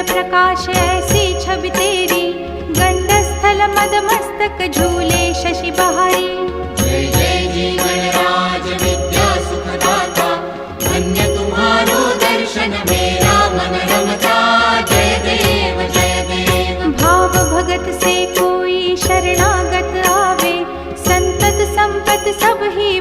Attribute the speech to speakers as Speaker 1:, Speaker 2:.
Speaker 1: प्रकाश ऐसी छवि तेरी, गंडस्थल मद मस्तक झूले शशि बहारी।
Speaker 2: जय जय जीवन राज विद्या सुखदाता, धन्य तुम्हारो दर्शन मेरा मन रमता। जय देव जय देव।
Speaker 1: भाव भगत से कोई शरणागत आवे, संतत संपत सब ही